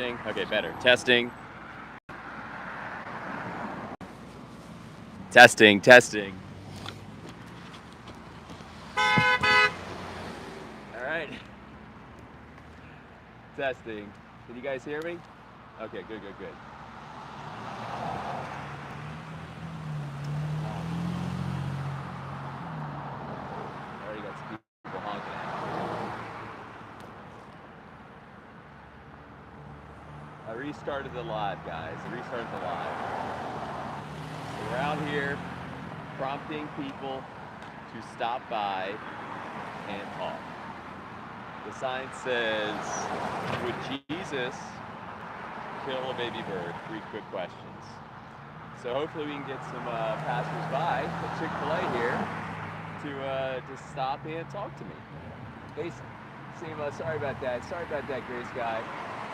Okay, better. Testing. Testing, testing. All right. Testing. Can you guys hear me? Okay, good, good, good. I already got some people honking at me. I restarted the live, guys. I restarted the live. So we're out here prompting people to stop by and talk. The sign says, would Jesus kill a baby bird? 3 quick questions. So hopefully we can get some passers-by at Chick-fil-A here to stop and talk to me. Hey, sorry about that. Sorry about that, Grace guy.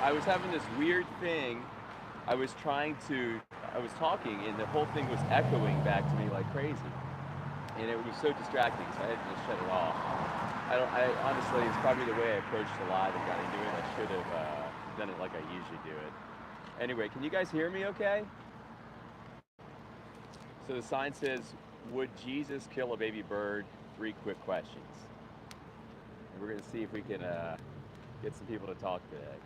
I was having this weird thing. I was talking and the whole thing was echoing back to me like crazy. And it was so distracting, so I had to just shut it off. I honestly, it's probably the way I approached the live and got into it. I should have done it like I usually do it. Anyway, can you guys hear me okay? So the sign says, would Jesus kill a baby bird? 3 quick questions. And we're gonna see if we can get some people to talk today.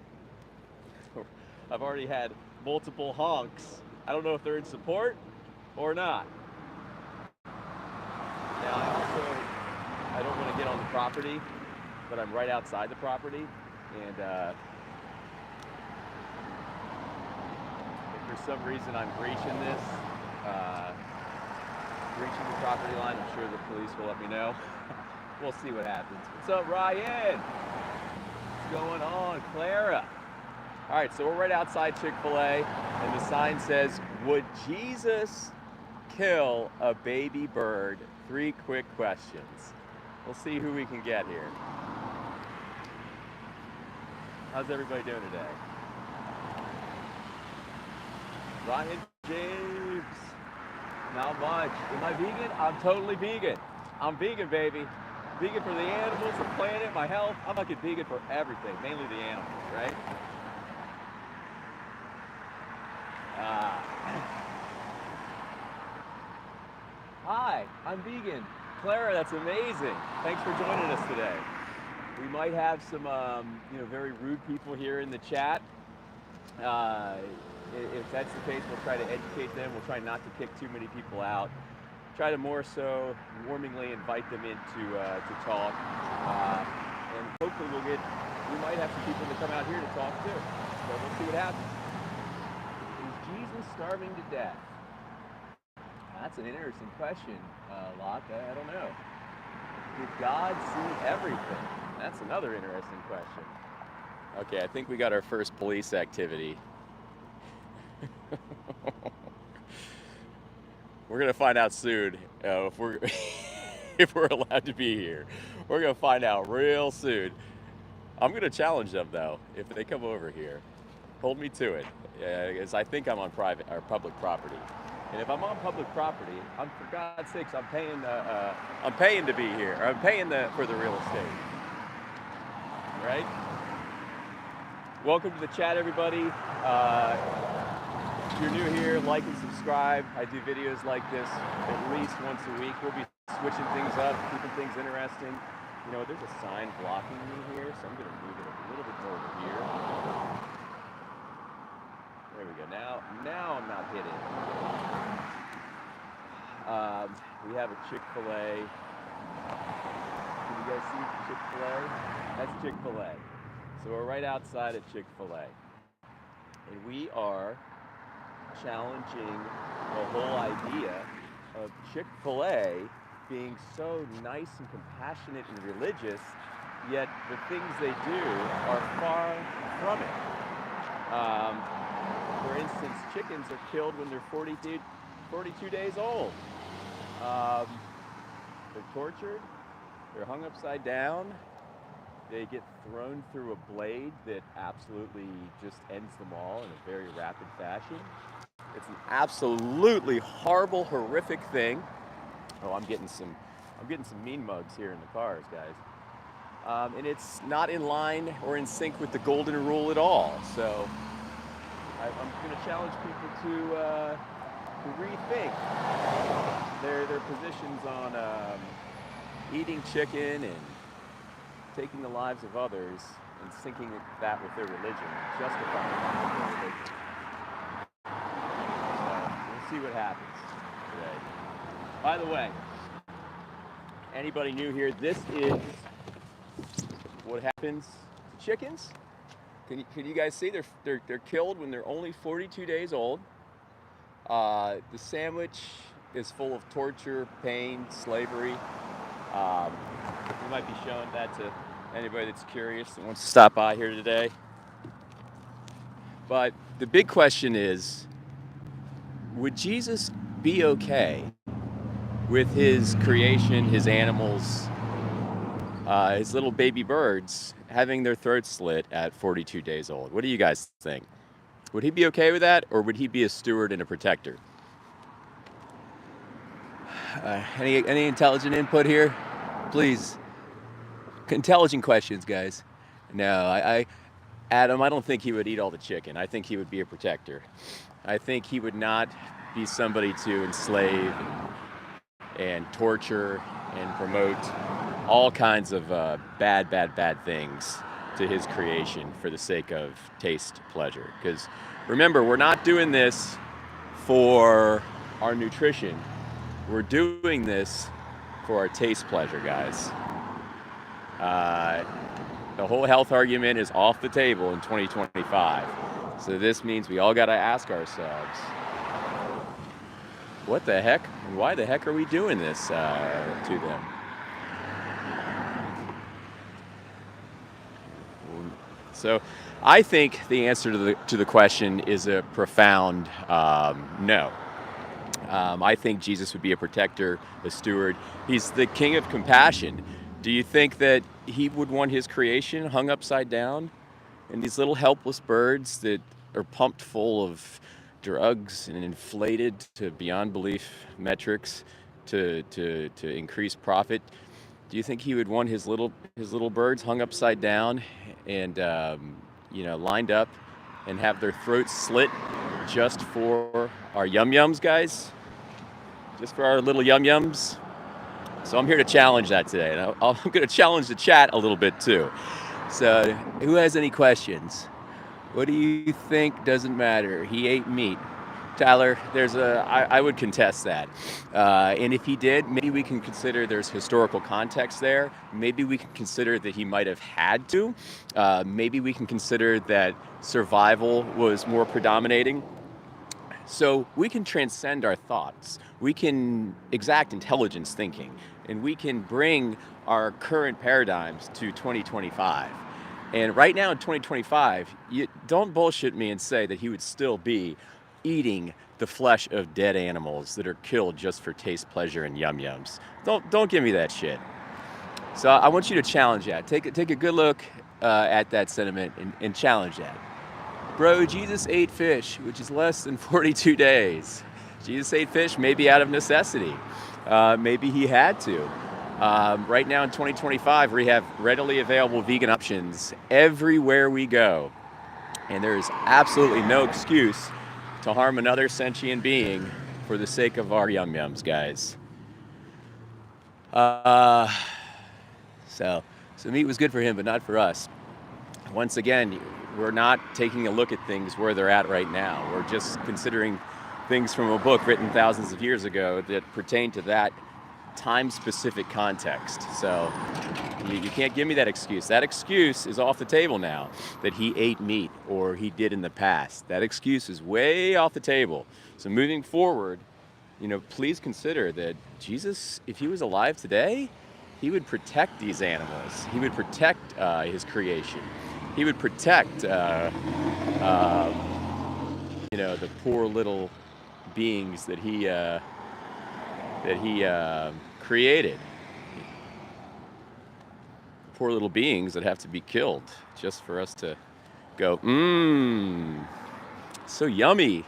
I've already had multiple honks. I don't know if they're in support or not. Now I don't want to get on the property, but I'm right outside the property, and if for some reason I'm breaching this, breaching the property line, I'm sure the police will let me know. We'll see what happens. What's up, Ryan? What's going on, Clara? All right, so we're right outside Chick-fil-A, and the sign says, would Jesus kill a baby bird? 3 quick questions. We'll see who we can get here. How's everybody doing today? Ryan James. Not much. Am I vegan? I'm totally vegan. I'm vegan, baby. Vegan for the animals, the planet, my health. I'm fucking vegan for everything, mainly the animals, right? Hi, I'm vegan. Clara, that's amazing. Thanks for joining us today. We might have some, very rude people here in the chat. If that's the case, we'll try to educate them. We'll try not to kick too many people out. Try to more so warmingly invite them in to talk. And hopefully we might have some people that come out here to talk too. So we'll see what happens. Is Jesus starving to death? That's an interesting question, Locke. I don't know. Did God see everything? That's another interesting question. Okay, I think we got our first police activity. We're gonna find out soon if we're if we're allowed to be here. We're gonna find out real soon. I'm gonna challenge them though if they come over here. Hold me to it, because I think I'm on private or public property. And if I'm on public property, for God's sakes, I'm paying to be here. Or I'm paying for the real estate, right? Welcome to the chat, everybody. If you're new here, like and subscribe. I do videos like this at least once a week. We'll be switching things up, keeping things interesting. You know, there's a sign blocking me here, so I'm going to move it a little bit more over here. There we go. Now I'm not hitting. We have a Chick-fil-A. Can you guys see Chick-fil-A? That's Chick-fil-A. So we're right outside at Chick-fil-A. And we are challenging the whole idea of Chick-fil-A being so nice and compassionate and religious, yet the things they do are far from it. For instance, chickens are killed when they're 42 days old. They're tortured, they're hung upside down, they get thrown through a blade that absolutely just ends them all in a very rapid fashion. It's an absolutely horrible, horrific thing. Oh, I'm getting some mean mugs here in the cars, guys. and it's not in line or in sync with the golden rule at all. So I'm going to challenge people to rethink their positions on eating chicken and taking the lives of others and syncing that with their religion, justifying that with their religion. So we'll see what happens today. By the way, anybody new here, this is what happens to chickens. Can you guys see they're killed when they're only 42 days old. The sandwich is full of torture, pain, slavery. We might be showing that to anybody that's curious that wants to stop by here today. But the big question is, would Jesus be okay with his creation, his animals, his little baby birds having their throats slit at 42 days old? What do you guys think? Would he be okay with that, or would he be a steward and a protector? Any intelligent input here? Please. Intelligent questions, guys. No, Adam, I don't think he would eat all the chicken. I think he would be a protector. I think he would not be somebody to enslave and torture and promote all kinds of bad things to his creation for the sake of taste pleasure. Because remember, we're not doing this for our nutrition. We're doing this for our taste pleasure, guys. The whole health argument is off the table in 2025. So this means we all got to ask ourselves, what the heck and why the heck are we doing this to them? So I think the answer to the question is a profound no. I think Jesus would be a protector, a steward. He's the king of compassion. Do you think that he would want his creation hung upside down? And these little helpless birds that are pumped full of drugs and inflated to beyond belief metrics to increase profit. Do you think he would want his little birds hung upside down and lined up and have their throats slit just for our yum-yums, guys? Just for our little yum-yums? So I'm here to challenge that today. And I'm going to challenge the chat a little bit too. So who has any questions? What do you think doesn't matter? He ate meat. Tyler, I would contest that. And if he did, maybe we can consider there's historical context there. Maybe we can consider that he might have had to. Maybe we can consider that survival was more predominating. So we can transcend our thoughts. We can exact intelligence thinking, and we can bring our current paradigms to 2025. And right now in 2025, don't bullshit me and say that he would still be eating the flesh of dead animals that are killed just for taste, pleasure, and yum-yums. Don't give me that shit. So I want you to challenge that. Take a good look at that sentiment and challenge that. Bro, Jesus ate fish, which is less than 42 days. Jesus ate fish maybe out of necessity. Maybe he had to. Right now in 2025, we have readily available vegan options everywhere we go. And there is absolutely no excuse to harm another sentient being for the sake of our yum-yums, guys. So meat was good for him, but not for us. Once again, we're not taking a look at things where they're at right now. We're just considering things from a book written thousands of years ago that pertain to that time-specific context. So you can't give me that excuse. That excuse is off the table now, that he ate meat or he did in the past. That excuse is way off the table. So moving forward, please consider that Jesus, if he was alive today, he would protect these animals. He would protect his creation. He would protect, the poor little beings that he created. Poor little beings that have to be killed just for us to go, so yummy.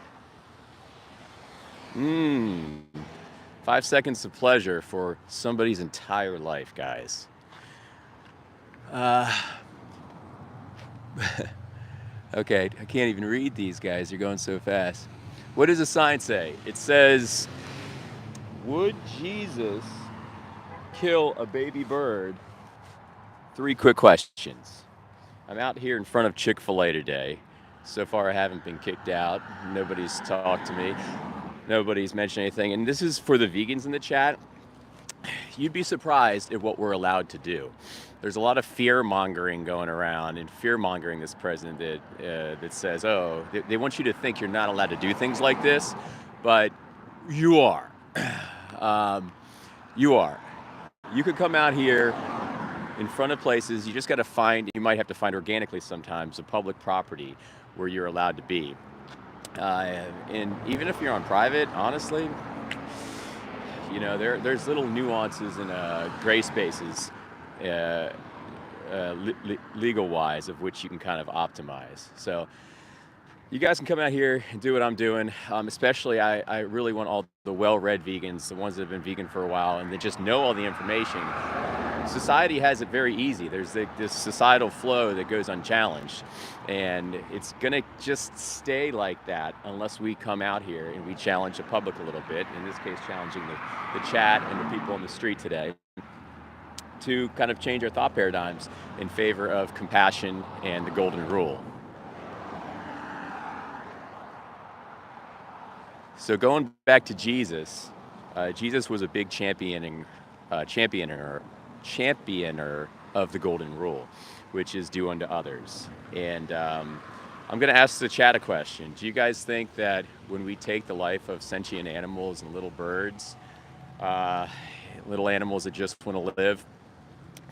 5 seconds of pleasure for somebody's entire life, guys. Uh, okay, I can't even read these guys. They're going so fast. What does the sign say? It says, would Jesus kill a baby bird? 3 quick questions. I'm out here in front of Chick-fil-A today. So far, I haven't been kicked out. Nobody's talked to me. Nobody's mentioned anything. And this is for the vegans in the chat. You'd be surprised at what we're allowed to do. There's a lot of fear-mongering going around, and fear-mongering this president that says, oh, they want you to think you're not allowed to do things like this, but you are. You are. You could come out here in front of places, you just got to find, you might have to find organically sometimes, a public property where you're allowed to be. And even if you're on private, honestly, you know, there's little nuances and gray spaces, legal-wise, of which you can kind of optimize. So you guys can come out here and do what I'm doing. Especially, I really want all the well-read vegans, the ones that have been vegan for a while, and they just know all the information. Society has it very easy. There's this societal flow that goes unchallenged, and it's gonna just stay like that unless we come out here and we challenge the public a little bit, in this case challenging the chat and the people on the street today, to kind of change our thought paradigms in favor of compassion and the golden rule. So going back to Jesus, Jesus was a big championer of the golden rule, which is do unto others. And I'm going to ask the chat a question. Do you guys think that when we take the life of sentient animals and little birds, little animals that just want to live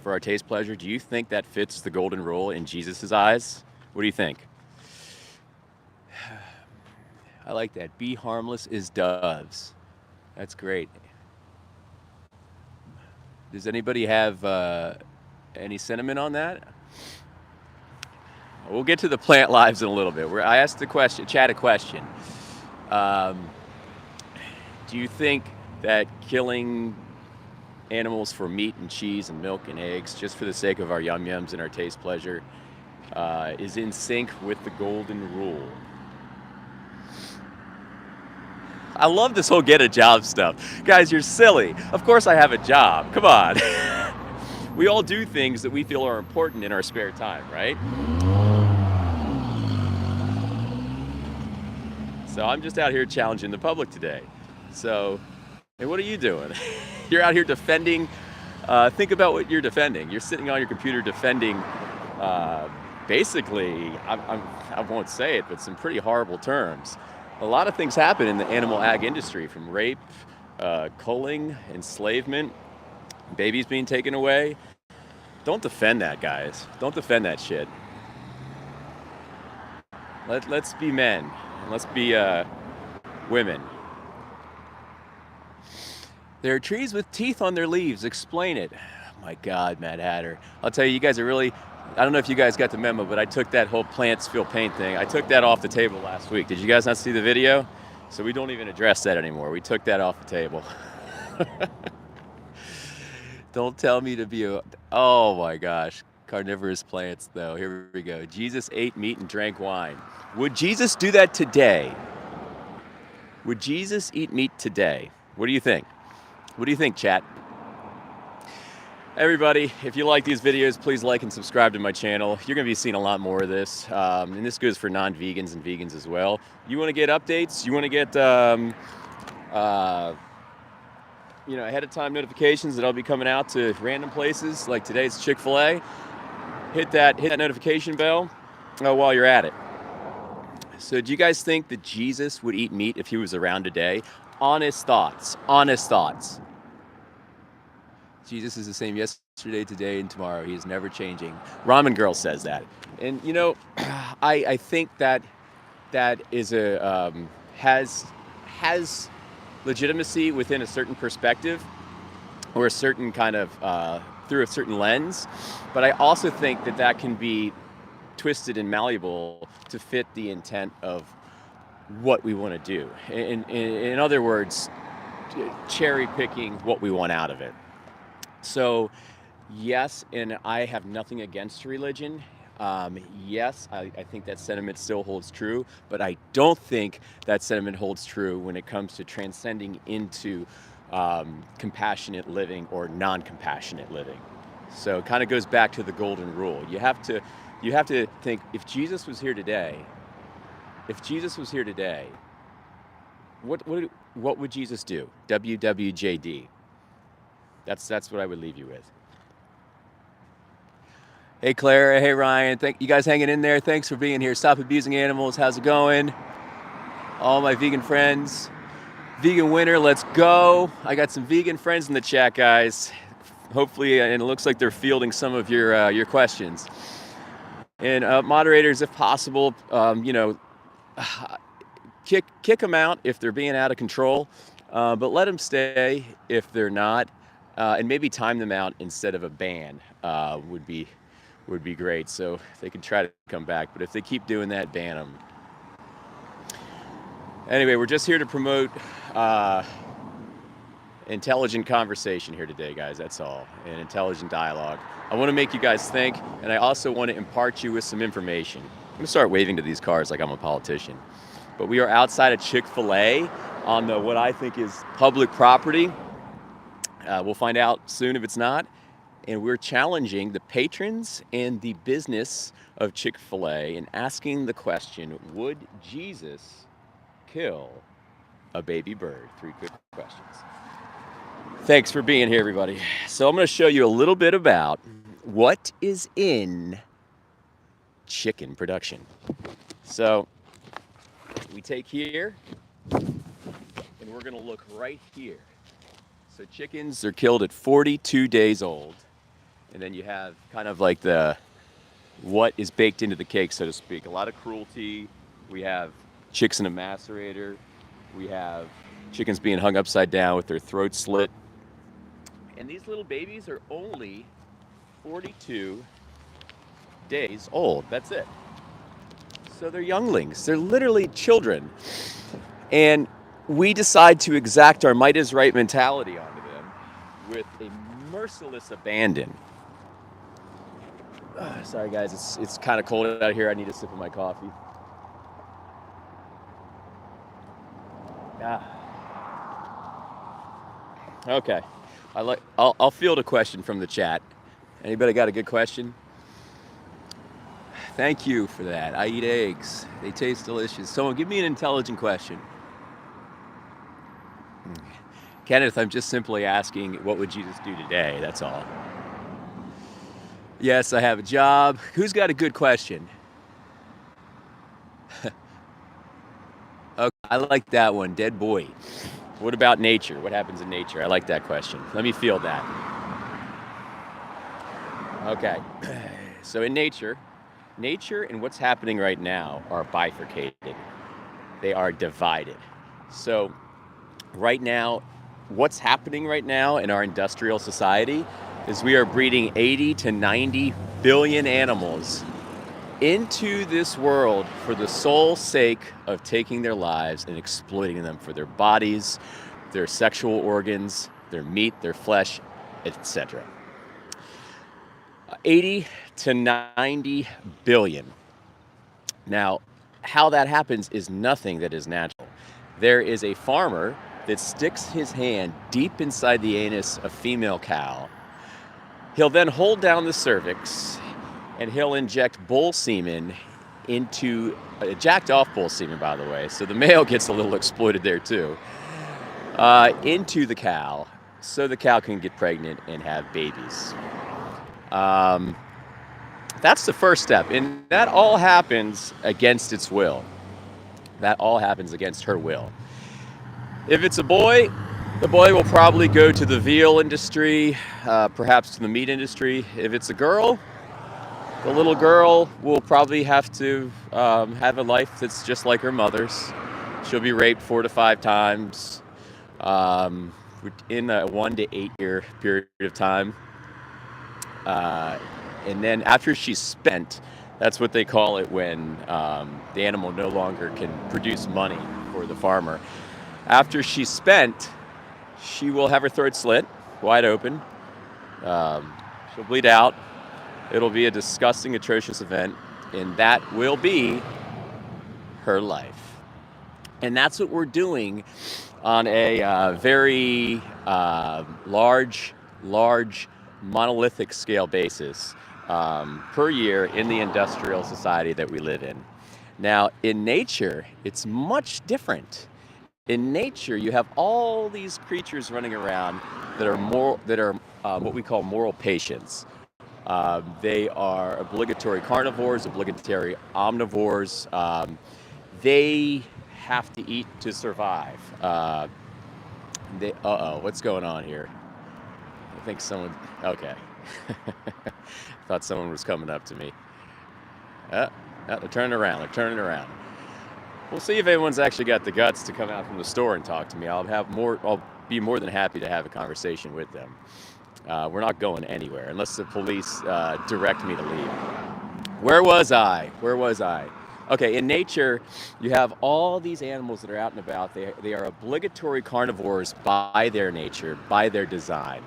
for our taste pleasure, do you think that fits the golden rule in Jesus's eyes? What do you think? I like that. Be harmless as doves. That's great. Does anybody have any sentiment on that? We'll get to the plant lives in a little bit. I asked the question, chat a question. Do you think that killing animals for meat and cheese and milk and eggs, just for the sake of our yum-yums and our taste pleasure, is in sync with the golden rule? I love this whole get a job stuff. Guys, you're silly. Of course I have a job. Come on. We all do things that we feel are important in our spare time, right? So I'm just out here challenging the public today. So, hey, what are you doing? You're out here defending. Think about what you're defending. You're sitting on your computer defending, basically, I won't say it, but some pretty horrible terms. A lot of things happen in the animal ag industry, from rape, culling, enslavement, babies being taken away. Don't defend that, guys. Don't defend that shit. Let's be men. Let's be women. There are trees with teeth on their leaves. Explain it. Oh my God, Mad Hatter. I'll tell you, you guys are really... I don't know if you guys got the memo, but I took that whole plants feel pain thing. I took that off the table last week. Did you guys not see the video? So we don't even address that anymore. We took that off the table. Don't tell me to be a... Oh my gosh. Carnivorous plants, though. Here we go. Jesus ate meat and drank wine. Would Jesus do that today? Would Jesus eat meat today? What do you think? What do you think, chat? Everybody, if you like these videos, please like and subscribe to my channel. You're going to be seeing a lot more of this, and this goes for non-vegans and vegans as well. You want to get updates? You want to get, ahead of time notifications that I'll be coming out to random places like today's Chick-fil-A? Hit that notification bell while you're at it. So, do you guys think that Jesus would eat meat if he was around today? Honest thoughts. Honest thoughts. Jesus is the same yesterday, today, and tomorrow. He is never changing. Ramen Girl says that. And, you know, I think that is has legitimacy within a certain perspective or a certain kind of, through a certain lens. But I also think that can be twisted and malleable to fit the intent of what we want to do. In other words, cherry picking what we want out of it. So Yes, and I have nothing against religion. Yes, I think that sentiment still holds true, but I don't think that sentiment holds true when it comes to transcending into compassionate living or non-compassionate living. So it kind of goes back to the golden rule. You have to think, if Jesus was here today, what would Jesus do? WWJD. That's what I would leave you with. Hey Claire, hey Ryan, thank you guys hanging in there. Thanks for being here. Stop abusing animals. How's it going? All my vegan friends. Vegan winter, let's go. I got some vegan friends in the chat, guys. Hopefully, and it looks like they're fielding some of your questions. And moderators, if possible, kick them out if they're being out of control, but let them stay if they're not, and maybe time them out instead of a ban would be great. So they can try to come back, but if they keep doing that, ban them. Anyway, we're just here to promote intelligent conversation here today, guys. That's all, and intelligent dialogue. I want to make you guys think, and I also want to impart you with some information. I'm gonna start waving to these cars like I'm a politician. But we are outside of Chick-fil-A on what I think is public property. We'll find out soon if it's not. And we're challenging the patrons and the business of Chick-fil-A and asking the question, would Jesus kill a baby bird? 3 quick questions. Thanks for being here, everybody. So I'm going to show you a little bit about what is in chicken production. So we take here, and we're going to look right here. So chickens are killed at 42 days old. And then you have kind of like what is baked into the cake, so to speak. A lot of cruelty. We have chicks in a macerator. We have chickens being hung upside down with their throats slit. And these little babies are only 42 days old. That's it. So they're younglings. They're literally children. And we decide to exact our might is right mentality onto them with a merciless abandon. Sorry guys, it's kind of cold out here. I need a sip of my coffee. Okay. I'll field a question from the chat. Anybody got a good question? Thank you for that. I eat eggs. They taste delicious. Someone give me an intelligent question. Kenneth, I'm just simply asking, what would Jesus do today? That's all. Yes, I have a job. Who's got a good question? Okay, I like that one. Dead boy. What about nature? What happens in nature? I like that question. Let me field that. Okay. So in nature and what's happening right now are bifurcated. They are divided. So right now, what's happening right now in our industrial society is we are breeding 80 to 90 billion animals into this world for the sole sake of taking their lives and exploiting them for their bodies, their sexual organs, their meat, their flesh, etc. 80 to 90 billion. Now, how that happens is nothing that is natural. There is a farmer that sticks his hand deep inside the anus of female cow. He'll then hold down the cervix and he'll inject bull semen into, jacked off bull semen, by the way, so the male gets a little exploited there too, into the cow so the cow can get pregnant and have babies. That's the first step, and that all happens against its will. That all happens against her will. If it's a boy, the boy will probably go to the veal industry, perhaps to the meat industry. If it's a girl, the little girl will probably have to have a life that's just like her mother's. She'll be raped 4 to 5 times in a 1 to 8 year period of time. And then after she's spent, that's what they call it when the animal no longer can produce money for the farmer. After she's spent, she will have her throat slit wide open. She'll bleed out. It'll be a disgusting, atrocious event, and that will be her life. And that's what we're doing on a very large, monolithic scale basis per year in the industrial society that we live in. Now, in nature, it's much different. In nature, you have all these creatures running around that are what we call moral patients. They are obligatory carnivores, obligatory omnivores. They have to eat to survive. What's going on here? I think someone, okay. Thought someone was coming up to me. They're turning around. We'll see if anyone's actually got the guts to come out from the store and talk to me. I'll be more than happy to have a conversation with them. We're not going anywhere unless the police direct me to leave. Where was I? Okay, in nature, you have all these animals that are out and about. They are obligatory carnivores by their nature, by their design.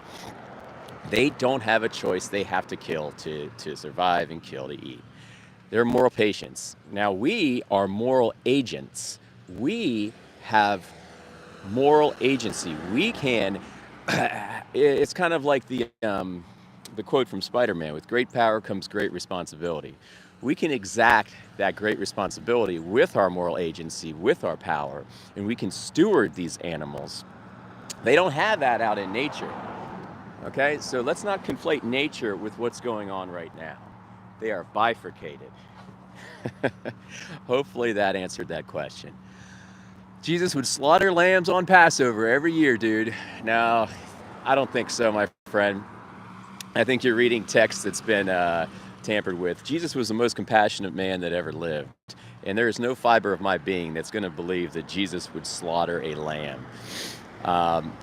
They don't have a choice. They have to kill to survive and kill to eat. They're moral patients. Now, we are moral agents. We have moral agency. We can, it's kind of like the quote from Spider-Man, with great power comes great responsibility. We can exact that great responsibility with our moral agency, with our power, and we can steward these animals. They don't have that out in nature. Okay, so let's not conflate nature with what's going on right now. They are bifurcated. Hopefully that answered that question. Jesus would slaughter lambs on Passover every year, dude. Now, I don't think so, my friend. I think you're reading text that's been tampered with. Jesus was the most compassionate man that ever lived. And there is no fiber of my being that's going to believe that Jesus would slaughter a lamb.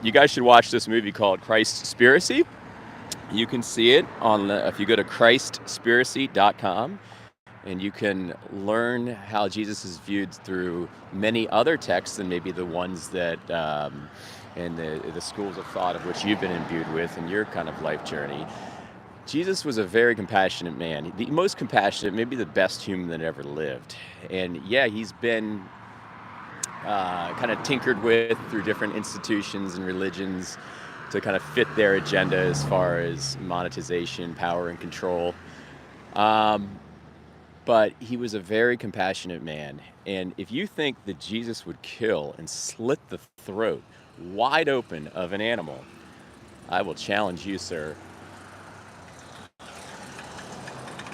You guys should watch this movie called Christspiracy. You can see it if you go to Christspiracy.com, and you can learn how Jesus is viewed through many other texts than maybe the ones that and the schools of thought of which you've been imbued with in your kind of life journey. Jesus was a very compassionate man, the most compassionate, maybe the best human that ever lived. And yeah, he's been kind of tinkered with through different institutions and religions to kind of fit their agenda as far as monetization, power, and control. But he was a very compassionate man. And if you think that Jesus would kill and slit the throat wide open of an animal, I will challenge you, sir.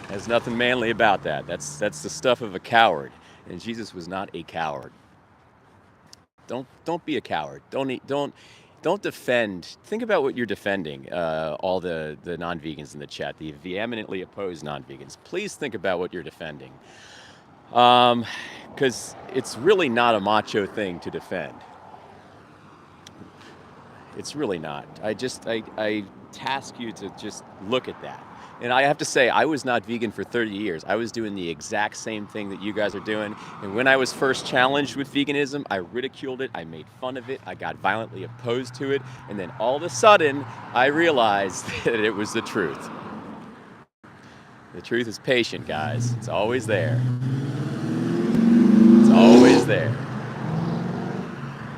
There's nothing manly about that. That's the stuff of a coward. And Jesus was not a coward. Don't be a coward. Don't defend. Think about what you're defending. All the non-vegans in the chat, the vehemently opposed non-vegans. Please think about what you're defending, because it's really not a macho thing to defend. It's really not. I task you to just look at that. And I have to say, I was not vegan for 30 years. I was doing the exact same thing that you guys are doing. And when I was first challenged with veganism, I ridiculed it, I made fun of it, I got violently opposed to it, and then all of a sudden, I realized that it was the truth. The truth is patient, guys. It's always there. It's always there.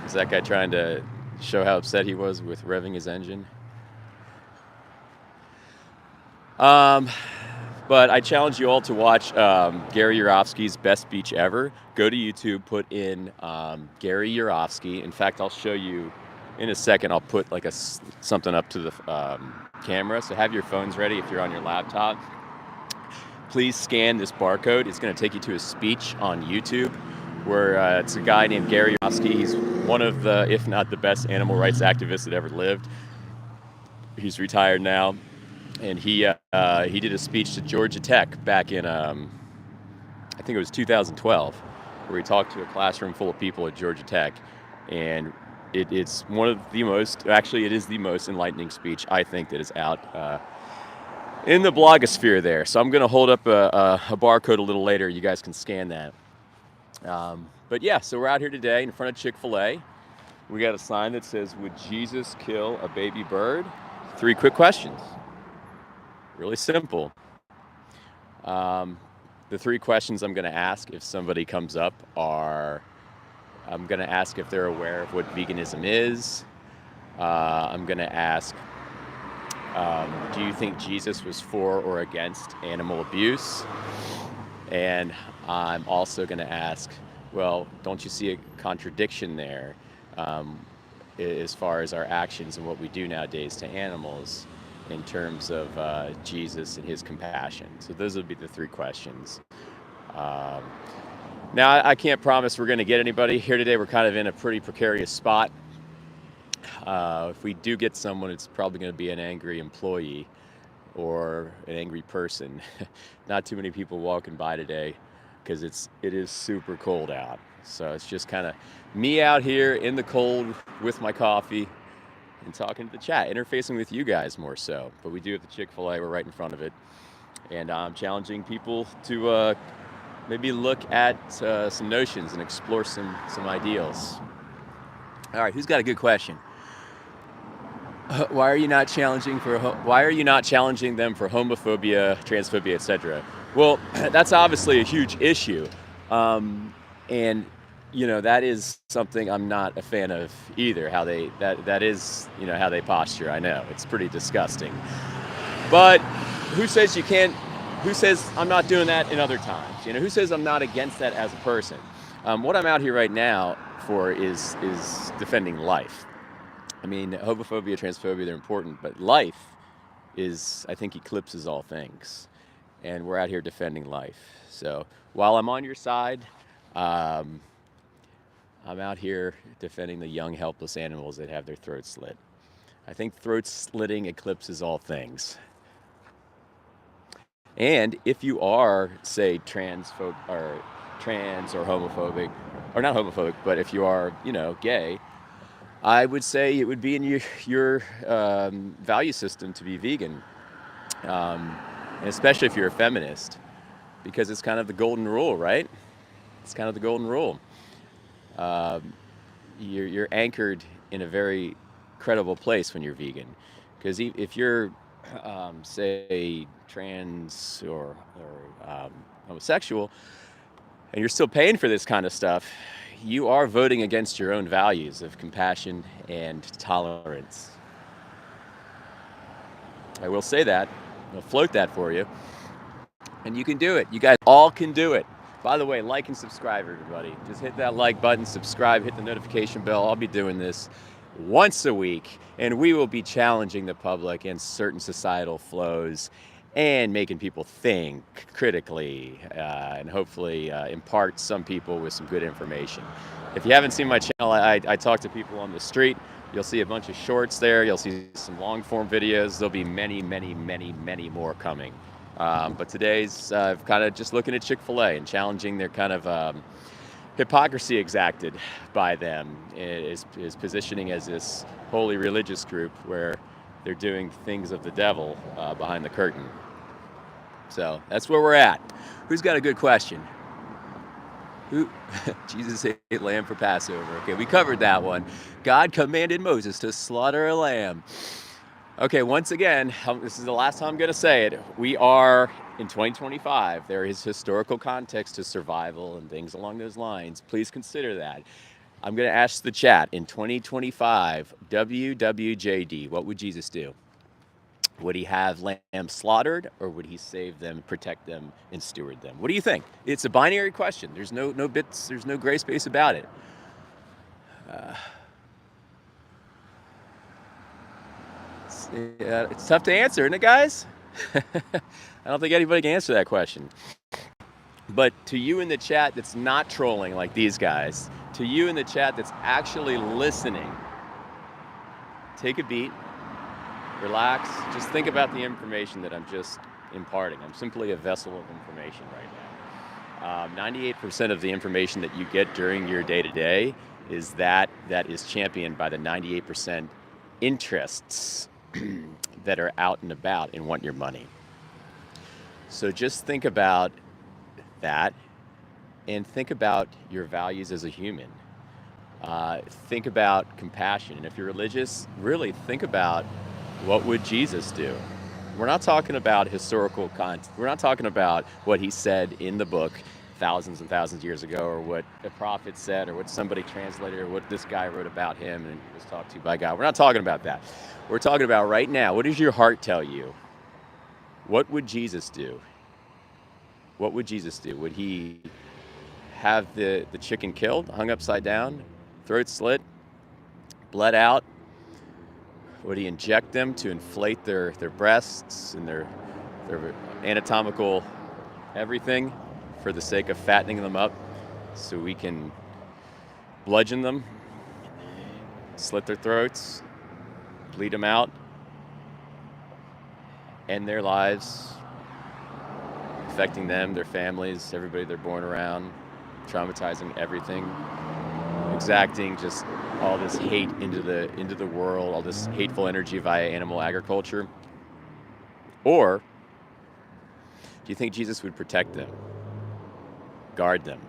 Is that guy trying to show how upset he was with revving his engine? But I challenge you all to watch Gary Yourofsky's Best Speech Ever. Go to YouTube, put in Gary Yourofsky. In fact, I'll show you in a second. I'll put like something up to the camera. So have your phones ready if you're on your laptop. Please scan this barcode. It's going to take you to a speech on YouTube where it's a guy named Gary Yourofsky. He's one of the, if not the best animal rights activists that ever lived. He's retired now. And he did a speech to Georgia Tech back in, I think it was 2012, where he talked to a classroom full of people at Georgia Tech. And it's one of the most, actually it is the most enlightening speech I think that is out in the blogosphere there. So I'm going to hold up a barcode a little later. You guys can scan that. But yeah, so we're out here today in front of Chick-fil-A. We got a sign that says, "Would Jesus kill a baby bird?" 3 quick questions. Really simple. Um, the three questions I'm going to ask if somebody comes up are, I'm going to ask if they're aware of what veganism is. I'm going to ask, do you think Jesus was for or against animal abuse? And I'm also going to ask, well, don't you see a contradiction there um, as far as our actions and what we do nowadays to animals in terms of Jesus and his compassion? So those would be the three questions. Um, Now, I can't promise we're going to get anybody here today. We're kind of in a pretty precarious spot. If we do get someone, it's probably going to be an angry employee or an angry person. Not too many people walking by today because it is super cold out. So it's just kind of me out here in the cold with my coffee and talking to the chat, interfacing with you guys more so. But we do have the Chick-fil-A, we're right in front of it. And I'm challenging people to maybe look at some notions and explore some ideals. All right, who's got a good question? Why are you not challenging them for homophobia, transphobia, etc.? Well, that's obviously a huge issue, and that is something I'm not a fan of either. How they that is how they posture. I know it's pretty disgusting, but who says you can't? Who says I'm not doing that in other times? Who says I'm not against that as a person? What I'm out here right now for is defending life. I mean, homophobia, transphobia, they're important, but life I think, eclipses all things. And we're out here defending life. So while I'm on your side, I'm out here defending the young, helpless animals that have their throats slit. I think throat slitting eclipses all things. And if you are, say, trans or homophobic, or not homophobic, but if you are, gay, I would say it would be in your value system to be vegan, and especially if you're a feminist, because it's kind of the golden rule, right? It's kind of the golden rule. You're anchored in a very credible place when you're vegan, because if you're say trans or homosexual, and you're still paying for this kind of stuff, you are voting against your own values of compassion and tolerance. I will say that. I'll float that for you. And you can do it. You guys all can do it. By the way, like and subscribe, everybody. Just hit that like button, subscribe, hit the notification bell. I'll be doing this once a week, and we will be challenging the public and certain societal flows and making people think critically, and hopefully impart some people with some good information. If you haven't seen my channel, I talk to people on the street. You'll see a bunch of shorts there. You'll see some long form videos. There'll be many, many, many, many more coming. But today's kind of just looking at Chick-fil-A and challenging their kind of hypocrisy exacted by them, is positioning as this holy religious group where they're doing things of the devil behind the curtain. So that's where we're at. Who's got a good question? Who? Jesus ate lamb for Passover. Okay, we covered that one. God commanded Moses to slaughter a lamb. Okay, once again, this is the last time I'm going to say it. We are in 2025. There is historical context to survival and things along those lines. Please consider that. I'm going to ask the chat, in 2025, WWJD, what would Jesus do? Would he have lambs slaughtered, or would he save them, protect them, and steward them? What do you think? It's a binary question. There's no bits, there's no gray space about it. It's tough to answer, isn't it, guys? I don't think anybody can answer that question. But to you in the chat that's not trolling like these guys, to you in the chat that's actually listening, take a beat. Relax, just think about the information that I'm just imparting. I'm simply a vessel of information right now. 98% of the information that you get during your day-to-day is that is championed by the 98% interests that are out and about and want your money. So just think about that, and think about your values as a human. Think about compassion. And if you're religious, really think about, what would Jesus do? We're not talking about historical content. We're not talking about what he said in the book thousands and thousands of years ago, or what a prophet said, or what somebody translated, or what this guy wrote about him and was talked to by God. We're not talking about that. We're talking about right now. What does your heart tell you? What would Jesus do? What would Jesus do? Would he have the chicken killed, hung upside down, throat slit, bled out? Would he inject them to inflate their breasts and their anatomical everything for the sake of fattening them up so we can bludgeon them, slit their throats, bleed them out, end their lives, affecting them, their families, everybody they're born around, traumatizing everything, exacting just all this hate into the world, all this hateful energy via animal agriculture? Or do you think Jesus would protect them, guard them,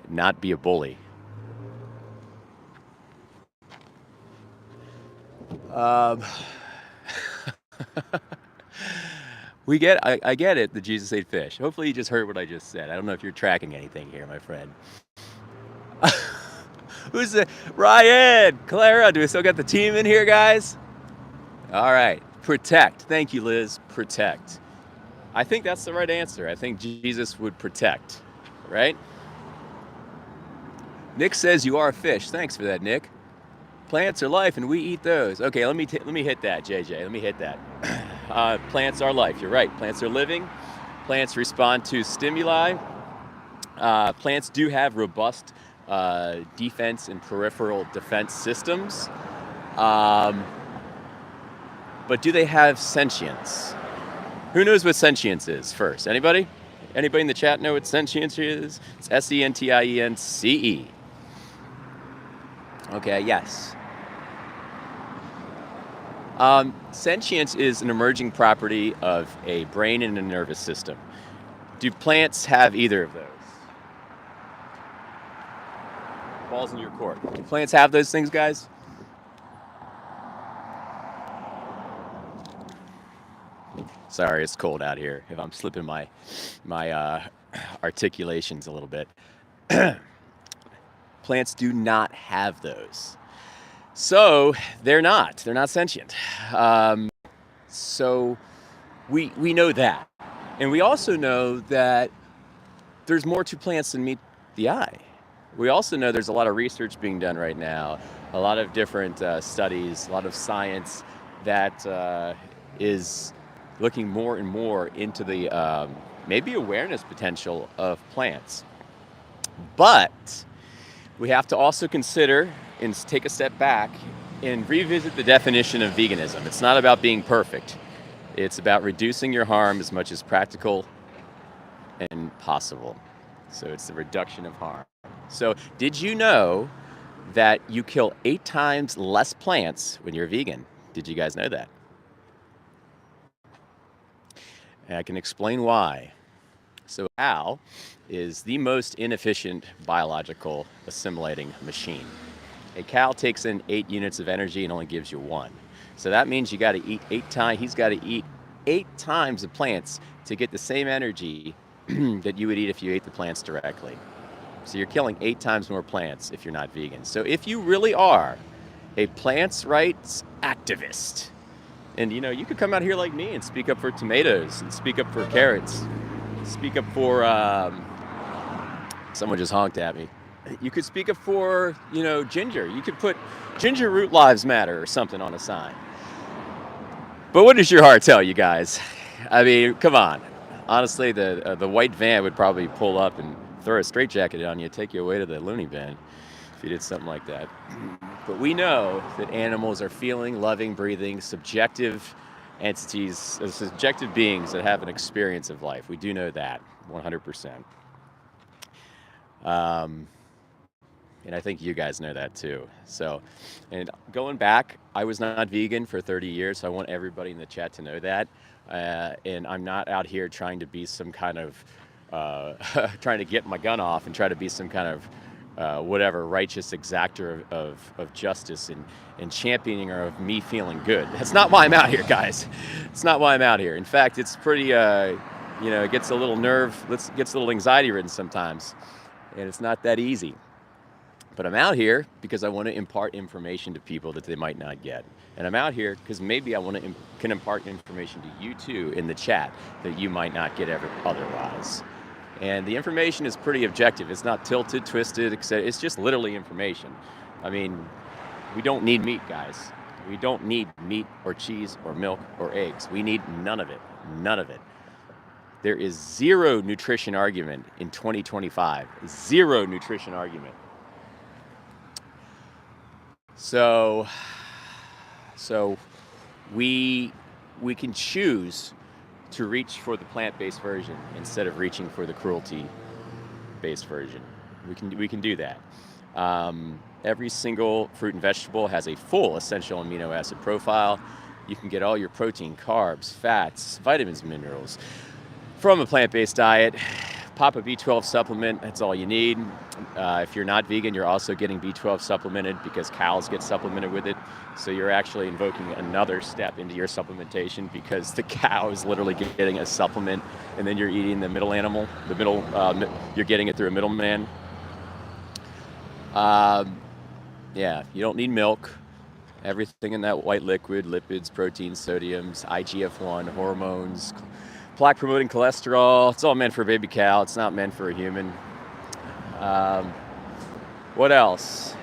not be a bully? I get it that Jesus ate fish. Hopefully you just heard what I just said. I don't know if you're tracking anything here, my friend. Who's the Ryan? Clara, do we still got the team in here, guys? All right. Protect. Thank you, Liz. Protect. I think that's the right answer. I think Jesus would protect, right? Nick says you are a fish. Thanks for that, Nick. Plants are life and we eat those. Okay, let me hit that, JJ. Let me hit that. Plants are life. You're right. Plants are living. Plants respond to stimuli. Plants do have robust defense and peripheral defense systems. But do they have sentience? Who knows what sentience is first? Anybody? Anybody in the chat know what sentience is? It's S-E-N-T-I-E-N-C-E. Okay, yes. Sentience is an emerging property of a brain and a nervous system. Do plants have either of those? Balls in your court. Do plants have those things, guys? Sorry, it's cold out here. If I'm slipping my articulations a little bit. Plants do not have those. So they're not sentient. So we know that. And we also know that there's more to plants than meet the eye. We also know there's a lot of research being done right now, a lot of different studies, a lot of science that is looking more and more into the maybe awareness potential of plants. But we have to also consider and take a step back and revisit the definition of veganism. It's not about being perfect. It's about reducing your harm as much as practical and possible. So it's the reduction of harm. So did you know that you kill 8 times less plants when you're vegan? Did you guys know that? And I can explain why. So a cow is the most inefficient biological assimilating machine. A cow takes in 8 units of energy and only gives you 1. So that means you got to eat 8 times. He's got to eat 8 times the plants to get the same energy that you would eat if you ate the plants directly. So you're killing 8 times more plants if you're not vegan. So if you really are a plants' rights activist, and you could come out here like me and speak up for tomatoes and speak up for carrots, speak up for someone just honked at me. You could speak up for ginger. You could put ginger root lives matter or something on a sign. But what does your heart tell you guys? I mean, come on. Honestly, the white van would probably pull up and throw a straitjacket on you, take you away to the loony bin if you did something like that. But we know that animals are feeling, loving, breathing, subjective entities, subjective beings that have an experience of life. We do know that 100%. And I think you guys know that too. So, and going back, I was not vegan for 30 years, so I want everybody in the chat to know that. And I'm not out here trying to be some kind of, trying to get my gun off and try to be some kind of whatever righteous exactor of justice and championing of me feeling good. That's not why I'm out here, guys. It's not why I'm out here. In fact, it's pretty, it gets a little gets a little anxiety ridden sometimes, and it's not that easy. But I'm out here because I want to impart information to people that they might not get. And I'm out here because maybe I can impart information to you too in the chat that you might not get otherwise. And the information is pretty objective. It's not tilted, twisted, etc. It's just literally information. I mean, we don't need meat, guys. We don't need meat or cheese or milk or eggs. We need none of it. None of it. There is zero nutrition argument in 2025. Zero nutrition argument. So we can choose to reach for the plant-based version instead of reaching for the cruelty-based version. We can do that. Every single fruit and vegetable has a full essential amino acid profile. You can get all your protein, carbs, fats, vitamins, minerals from a plant-based diet. Pop a B12 supplement, that's all you need. If you're not vegan, you're also getting B12 supplemented because cows get supplemented with it. So you're actually invoking another step into your supplementation because the cow is literally getting a supplement and then you're eating the middle animal, you're getting it through a middleman. Yeah, you don't need milk. Everything in that white liquid, lipids, proteins, sodiums, IGF-1, hormones, plaque-promoting cholesterol. It's all meant for a baby cow. It's not meant for a human. What else?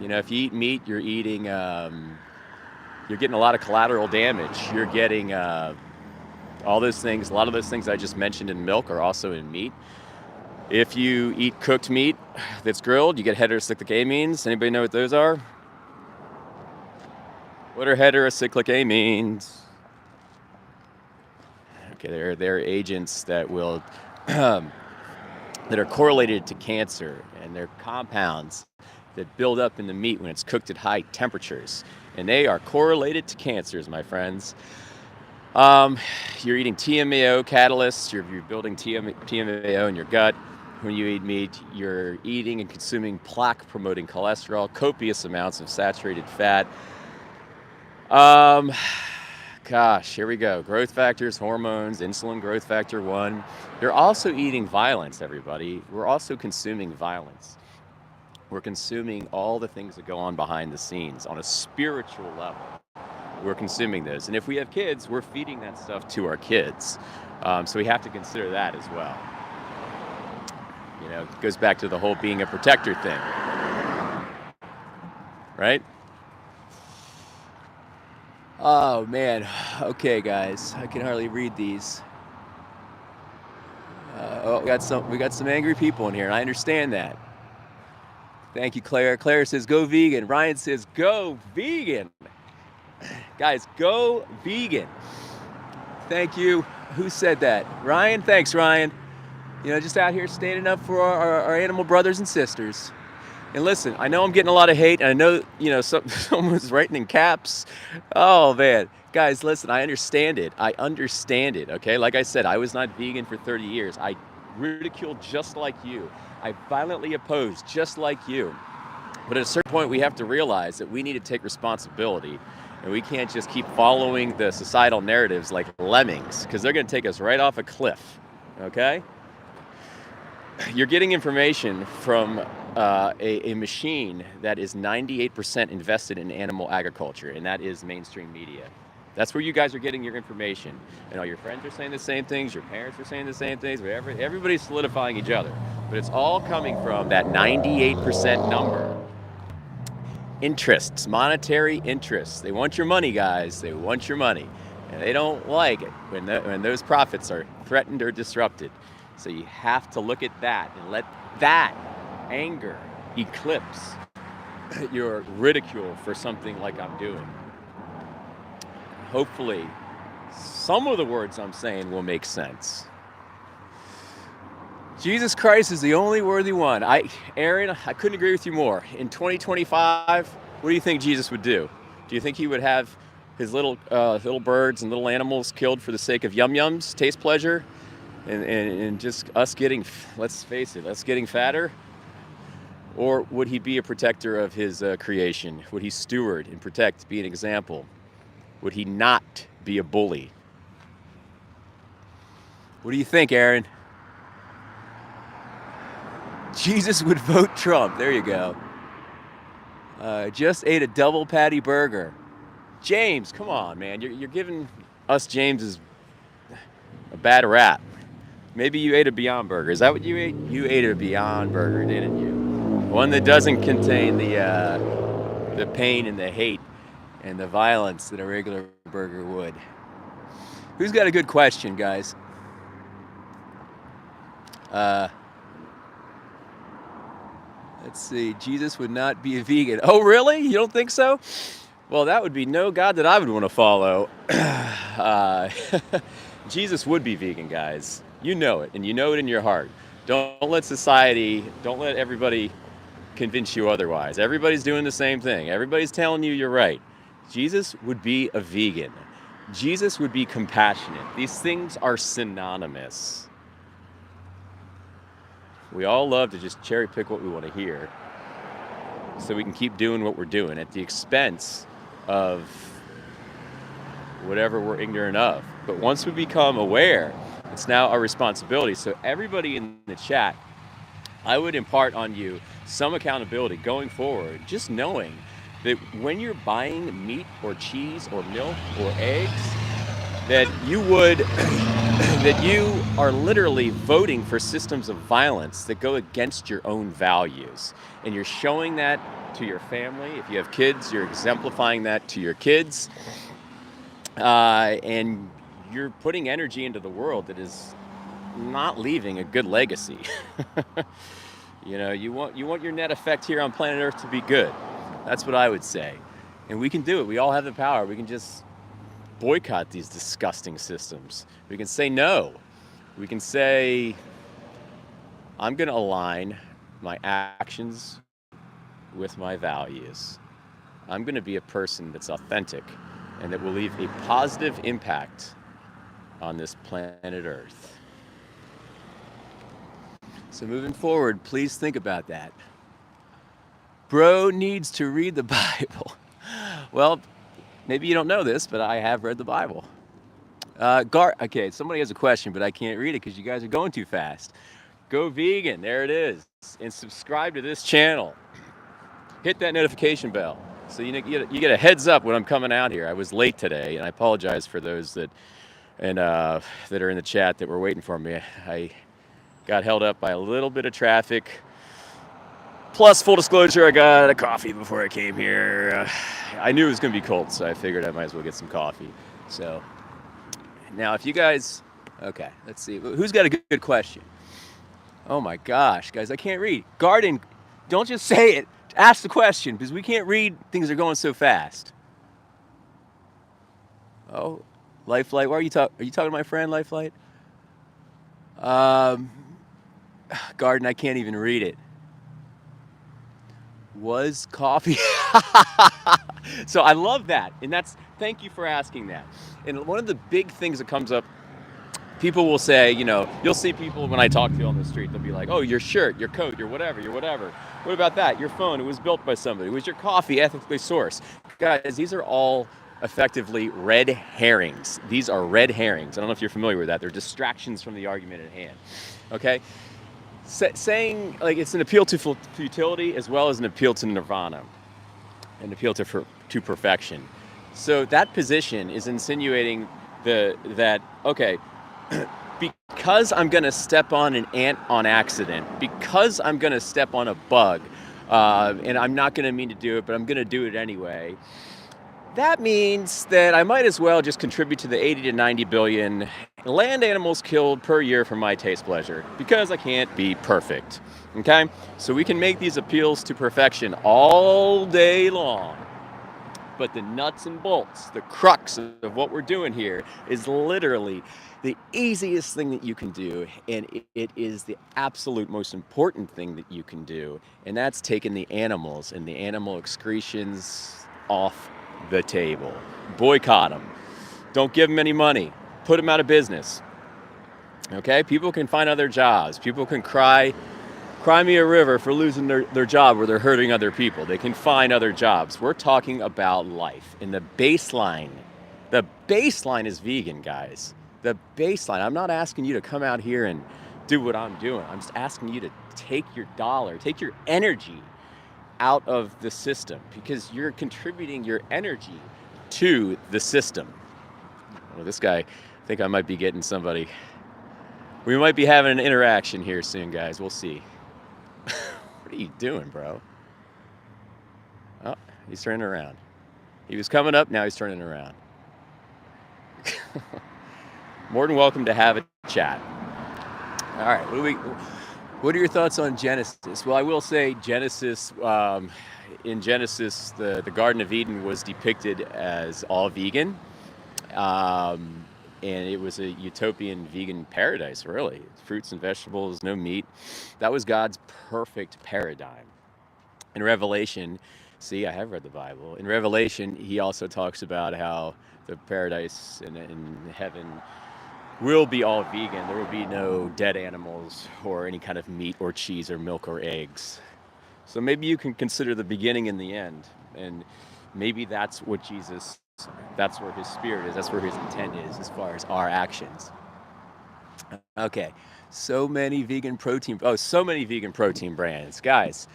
If you eat meat, you're eating, you're getting a lot of collateral damage. You're getting all those things. A lot of those things I just mentioned in milk are also in meat. If you eat cooked meat that's grilled, you get heterocyclic amines. Anybody know what those are? What are heterocyclic amines? Okay, they're agents that will that are correlated to cancer, and they're compounds that build up in the meat when it's cooked at high temperatures, and they are correlated to cancers, my friends. You're eating TMAO catalysts. You're building TMAO in your gut. When you eat meat, you're eating and consuming plaque-promoting cholesterol, copious amounts of saturated fat. Gosh, here we go. Growth factors, hormones, insulin growth factor 1. You're also eating violence, everybody. We're also consuming violence. We're consuming all the things that go on behind the scenes on a spiritual level. We're consuming those. And if we have kids, we're feeding that stuff to our kids. So we have to consider that as well. It goes back to the whole being a protector thing. Right? Oh man, okay guys, I can hardly read these. We got some angry people in here, and I understand that. Thank you, Claire. Claire says go vegan. Ryan says go vegan. Guys, go vegan. Thank you. Who said that? Ryan? Thanks, Ryan. Just out here standing up for our animal brothers and sisters. And listen, I know I'm getting a lot of hate, and I know, someone's writing in caps. Oh, man. Guys, listen, I understand it. Okay? Like I said, I was not vegan for 30 years. I ridiculed just like you. I violently opposed just like you. But at a certain point, we have to realize that we need to take responsibility, and we can't just keep following the societal narratives like lemmings, because they're going to take us right off a cliff. Okay? You're getting information from a machine that is 98% invested in animal agriculture, and that is mainstream media. That's where you guys are getting your information. And all your friends are saying the same things, your parents are saying the same things, everybody's solidifying each other. But it's all coming from that 98% number. Interests, monetary interests. They want your money, guys. They want your money. And they don't like it when those profits are threatened or disrupted. So you have to look at that and let that anger eclipse your ridicule for something like I'm doing. Hopefully, some of the words I'm saying will make sense. Jesus Christ is the only worthy one. Aaron, I couldn't agree with you more. In 2025, what do you think Jesus would do? Do you think he would have his little birds and little animals killed for the sake of yum-yums, taste pleasure? And just us getting, let's face it, us getting fatter? Or would he be a protector of his creation? Would he steward and protect, be an example? Would he not be a bully? What do you think, Aaron? Jesus would vote Trump. There you go. Just ate a double patty burger. James, come on, man. You're giving us Jameses a bad rap. Maybe you ate a Beyond Burger. Is that what you ate? You ate a Beyond Burger, didn't you? One that doesn't contain the pain and the hate and the violence that a regular burger would. Who's got a good question, guys? Let's see. Jesus would not be a vegan. Oh, really? You don't think so? Well, that would be no God that I would want to follow. Jesus would be vegan, guys. You know it, and you know it in your heart. Don't let society, don't let everybody convince you otherwise. Everybody's doing the same thing. Everybody's telling you you're right. Jesus would be a vegan. Jesus would be compassionate. These things are synonymous. We all love to just cherry pick what we want to hear so we can keep doing what we're doing at the expense of whatever we're ignorant of. But once we become aware, it's now our responsibility. So everybody in the chat, I would impart on you some accountability going forward, just knowing that when you're buying meat or cheese or milk or eggs, that you would, that you are literally voting for systems of violence that go against your own values. And you're showing that to your family. If you have kids, you're exemplifying that to your kids. And you're putting energy into the world that is not leaving a good legacy. You know, you want your net effect here on planet Earth to be good. That's what I would say. And we can do it. We all have the power. We can just boycott these disgusting systems. We can say no. We can say, I'm going to align my actions with my values. I'm going to be a person that's authentic and that will leave a positive impact on this planet Earth. So moving forward, please think about that. Bro needs to read the Bible. Well, maybe you don't know this, but I have read the Bible. Okay, somebody has a question, but I can't read it because you guys are going too fast. Go vegan, there it is. And subscribe to this channel. Hit that notification bell so you get a heads up when I'm coming out here. I was late today, and I apologize for those that are in the chat that were waiting for me. I got held up by a little bit of traffic. Plus, full disclosure, I got a coffee before I came here. I knew it was going to be cold, so I figured I might as well get some coffee. So, now if you guys... Okay, let's see. Who's got a good question? Oh my gosh, guys, I can't read. Garden, don't just say it. Ask the question, because we can't read. Things are going so fast. Oh, Lifelight, why are you talking? Are you talking to my friend, Lifelight? Garden, I can't even read it. Was coffee? So I love that, and thank you for asking that. And one of the big things that comes up, people will say, you know, you'll see people when I talk to you on the street, they'll be like, oh, your shirt, your coat, your whatever. What about that? Your phone, it was built by somebody. Was your coffee ethically sourced? Guys, these are all effectively red herrings. These are red herrings. I don't know if you're familiar with that. They're distractions from the argument at hand. Okay? Saying like it's an appeal to futility as well as an appeal to nirvana, an appeal to perfection. So that position is insinuating that okay, because I'm going to step on an ant on accident, because I'm going to step on a bug, and I'm not going to mean to do it, but I'm going to do it anyway. That means that I might as well just contribute to the 80 to 90 billion land animals killed per year for my taste pleasure, because I can't be perfect, okay? So we can make these appeals to perfection all day long, but the nuts and bolts, the crux of what we're doing here is literally the easiest thing that you can do, and it is the absolute most important thing that you can do, and that's taking the animals and the animal excretions off the table. Boycott them. Don't give them any money. Put them out of business. Okay? People can find other jobs. People can cry Cry me a river for losing their job where they're hurting other people. They can find other jobs. We're talking about life. And the baseline is vegan, guys. The baseline. I'm not asking you to come out here and do what I'm doing. I'm just asking you to take your dollar, take your energy out of the system, because you're contributing your energy to the system. Well, this guy, I think I might be getting somebody. We might be having an interaction here soon, guys. We'll see. What are you doing, bro? Oh, he's turning around. He was coming up, now he's turning around. More than welcome to have a chat. All right, what are your thoughts on Genesis? Well, I will say Genesis, in Genesis, the Garden of Eden was depicted as all vegan. And it was a utopian vegan paradise, really. Fruits and vegetables, no meat. That was God's perfect paradigm. In Revelation, see, I have read the Bible. In Revelation, he also talks about how the paradise in heaven will be all vegan. There will be no dead animals or any kind of meat or cheese or milk or eggs. So maybe you can consider the beginning and the end. And maybe that's what Jesus, that's where his spirit is, that's where his intent is as far as our actions. Okay, so many vegan protein brands. Guys,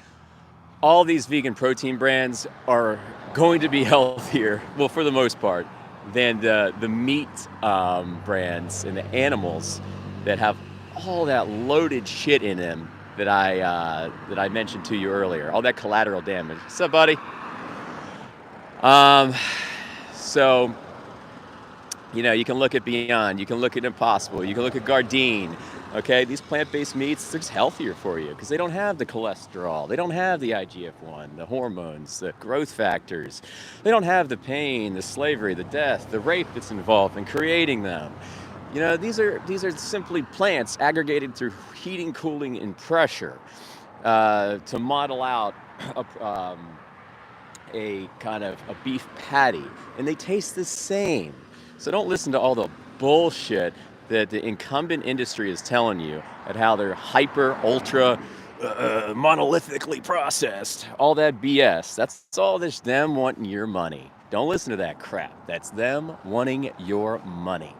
all these vegan protein brands are going to be healthier, well, for the most part, than the meat brands and the animals that have all that loaded shit in them that I mentioned to you earlier, all that collateral damage. What's up, buddy? So, you know, you can look at Beyond, you can look at Impossible, you can look at Gardein, okay? These plant-based meats, they're just healthier for you because they don't have the cholesterol, they don't have the IGF-1, the hormones, the growth factors. They don't have the pain, the slavery, the death, the rape that's involved in creating them. You know, these are simply plants aggregated through heating, cooling, and pressure to model out a kind of a beef patty, and they taste the same. So don't listen to all the bullshit that the incumbent industry is telling you at how they're hyper, ultra, monolithically processed. All that BS. That's all just them wanting your money. Don't listen to that crap. That's them wanting your money.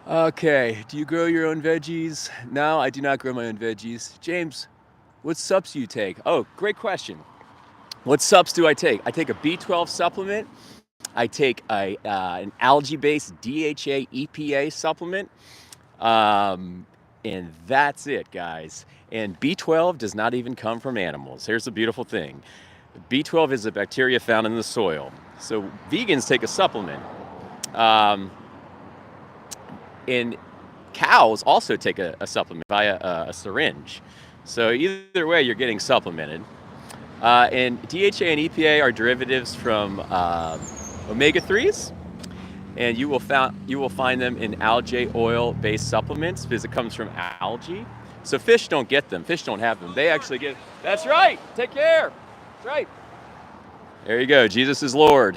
Okay, do you grow your own veggies? No, I do not grow my own veggies. James, what subs do you take? Oh, great question. What subs do I take? I take a B12 supplement. I take an algae-based DHA EPA supplement. And that's it, guys. And B12 does not even come from animals. Here's the beautiful thing. B12 is a bacteria found in the soil. So vegans take a supplement. And cows also take a supplement via a syringe. So either way, you're getting supplemented. And DHA and EPA are derivatives from omega-3s, and you will find them in algae oil-based supplements because it comes from algae. So fish don't get them. Fish don't have them. They actually get. That's right. Take care. That's right. There you go. Jesus is Lord.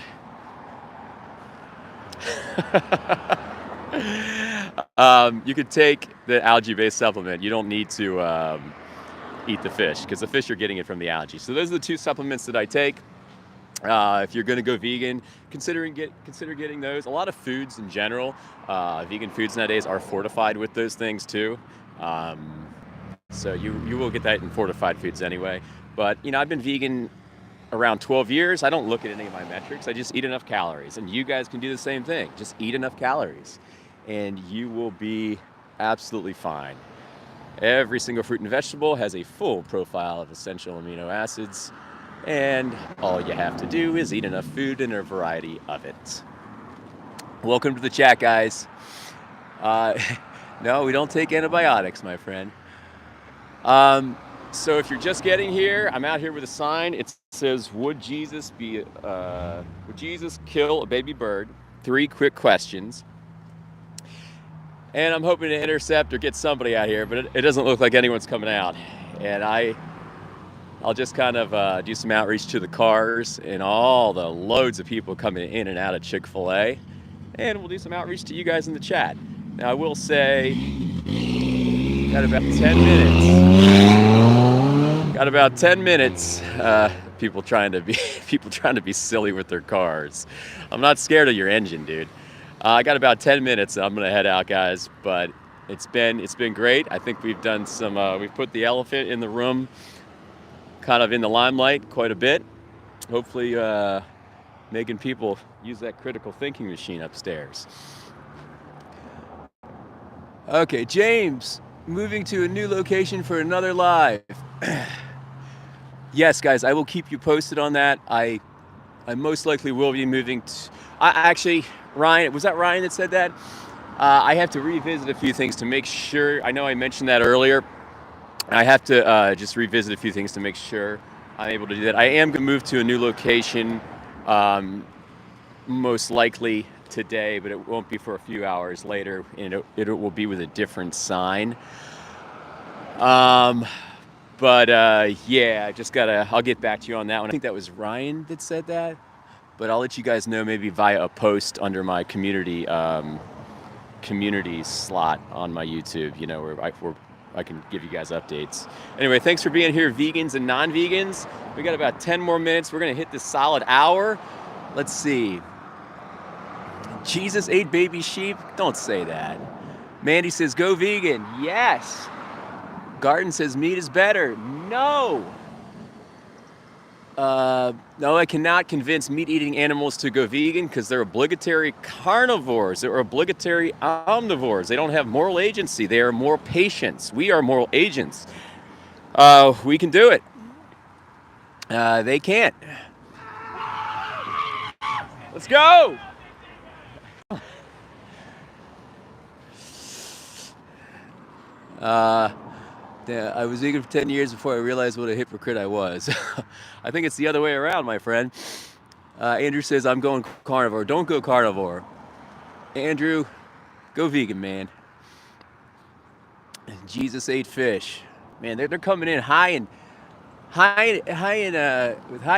You could take the algae-based supplement. You don't need to eat the fish because the fish are getting it from the algae. So those are the two supplements that I take. If you're going to go vegan, consider getting those. A lot of foods in general, vegan foods nowadays are fortified with those things too. So you will get that in fortified foods anyway. But you know, I've been vegan around 12 years. I don't look at any of my metrics. I just eat enough calories, and you guys can do the same thing. Just eat enough calories, and you will be absolutely fine. Every single fruit and vegetable has a full profile of essential amino acids, and all you have to do is eat enough food and a variety of it. Welcome to the chat, guys. No, we don't take antibiotics, my friend. So if you're just getting here, I'm out here with a sign. It says, would Jesus kill a baby bird? 3 quick questions. And I'm hoping to intercept or get somebody out here, but it doesn't look like anyone's coming out. And I'll just kind of do some outreach to the cars and all the loads of people coming in and out of Chick-fil-A. And we'll do some outreach to you guys in the chat. Now, I will say, Got about 10 minutes. Got about 10 minutes. People trying to be silly with their cars. I'm not scared of your engine, dude. I got about 10 minutes. I'm gonna head out, guys. But it's been great. I think we've done some. We've put the elephant in the room, kind of in the limelight, quite a bit. Hopefully, making people use that critical thinking machine upstairs. Okay, James, moving to a new location for another live. Yes, guys, I will keep you posted on that. I most likely will be moving to. Actually, Ryan, was that Ryan that said that? I have to revisit a few things to make sure. I know I mentioned that earlier. I have to just revisit a few things to make sure I'm able to do that. I am going to move to a new location, most likely today, but it won't be for a few hours later, and it will be with a different sign. But yeah, I'll get back to you on that one. I think that was Ryan that said that, but I'll let you guys know maybe via a post under my community slot on my YouTube, where I can give you guys updates. Anyway, thanks for being here, vegans and non-vegans. We got about 10 more minutes. We're gonna hit this solid hour. Let's see. Jesus ate baby sheep? Don't say that. Mandy says, go vegan. Yes. Garden says meat is better. No. No, I cannot convince meat-eating animals to go vegan because they're obligatory carnivores. They're obligatory omnivores. They don't have moral agency. They are moral patients. We are moral agents. We can do it. They can't. Let's go. I was vegan for 10 years before I realized what a hypocrite I was. I think it's the other way around, my friend. Andrew says, I'm going carnivore. Don't go carnivore. Andrew, go vegan, man. Jesus ate fish. Man, they're coming in with high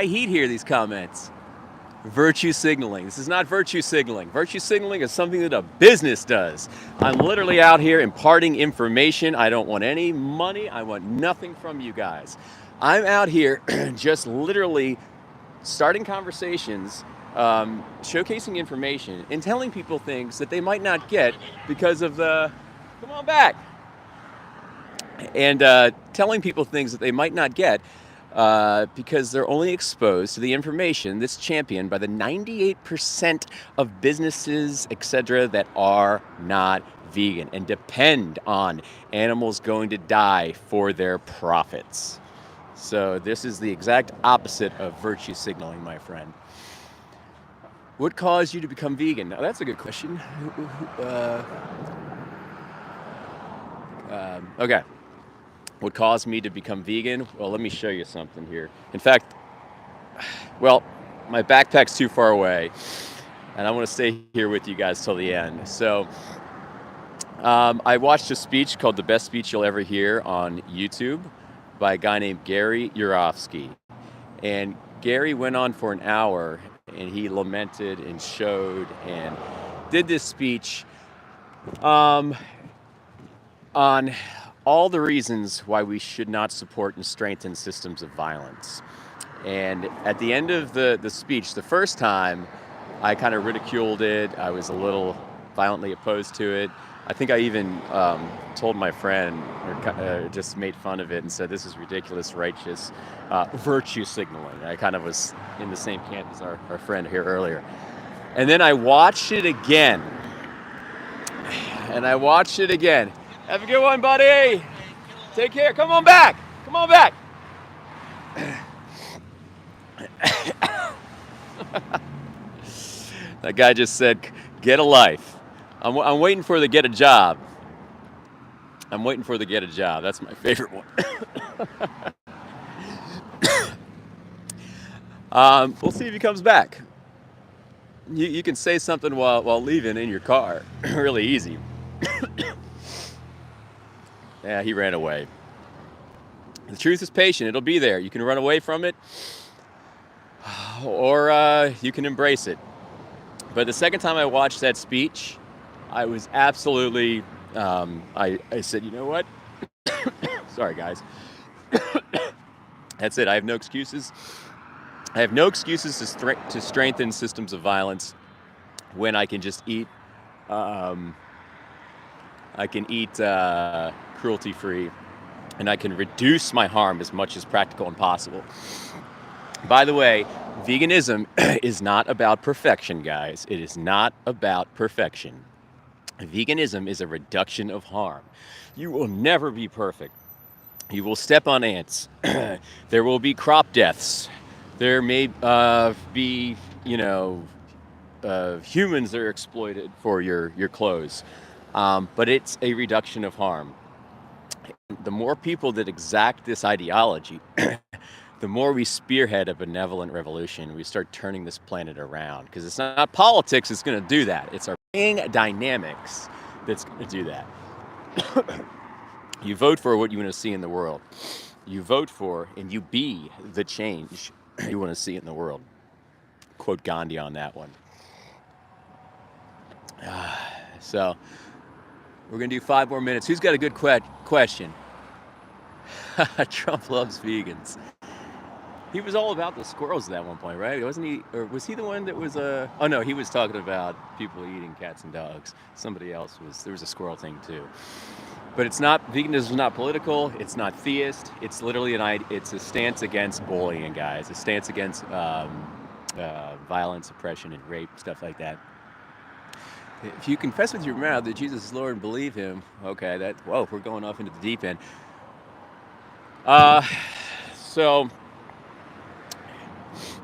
heat here, these comments. Virtue signaling. This is not virtue signaling. Virtue signaling is something that a business does. I'm literally out here imparting information. I don't want any money. I want nothing from you guys. I'm out here just literally starting conversations, showcasing information, and telling people things that they might not get because of the, come on back, and telling people things that they might not get because they're only exposed to the information that's championed by the 98% of businesses, etc., that are not vegan and depend on animals going to die for their profits. So this is the exact opposite of virtue signaling, my friend. What caused you to become vegan? Now, that's a good question. Okay. What caused me to become vegan? Well, let me show you something here. In fact, well, my backpack's too far away, and I want to stay here with you guys till the end. So I watched a speech called The Best Speech You'll Ever Hear on YouTube by a guy named Gary Yourofsky. And Gary went on for an hour, and he lamented and showed and did this speech on all the reasons why we should not support and strengthen systems of violence. And at the end of the speech, the first time, I kind of ridiculed it. I was a little violently opposed to it. I think I even told my friend, or just made fun of it and said, this is ridiculous, righteous, virtue signaling. I kind of was in the same camp as our friend here earlier. And then I watched it again. Have a good one, buddy. Take care. Come on back. That guy just said, get a life. I'm waiting for the get a job. That's my favorite one. We'll see if he comes back. You can say something while leaving in your car. Really easy. Yeah, he ran away. The truth is patient. It'll be there. You can run away from it, or you can embrace it. But the second time I watched that speech, I was absolutely, I said, you know what? Sorry, guys. That's it. I have no excuses. I have no excuses to strengthen systems of violence when I can just eat. I can eat cruelty-free, and I can reduce my harm as much as practical and possible. By the way, veganism is not about perfection, guys. It is not about perfection. Veganism is a reduction of harm. You will never be perfect. You will step on ants. There will be crop deaths. There may be, humans that are exploited for your clothes. But it's a reduction of harm. The more people that exact this ideology, the more we spearhead a benevolent revolution. We start turning this planet around, because it's not politics that's going to do that. It's our dynamics that's going to do that. You vote for what you want to see in the world. You vote for and you be the change you want to see in the world. Quote Gandhi on that one. So we're going to do 5 more minutes. Who's got a good question? Trump loves vegans. He was all about the squirrels at one point, right? Wasn't he? Or was he the one that was oh no, he was talking about people eating cats and dogs. Somebody else was. There was a squirrel thing too. But it's not, veganism is not political. It's not theist. It's literally it's a stance against bullying, guys. A stance against violence, oppression, and rape, stuff like that. If you confess with your mouth that Jesus is Lord and believe him, okay, we're going off into the deep end. So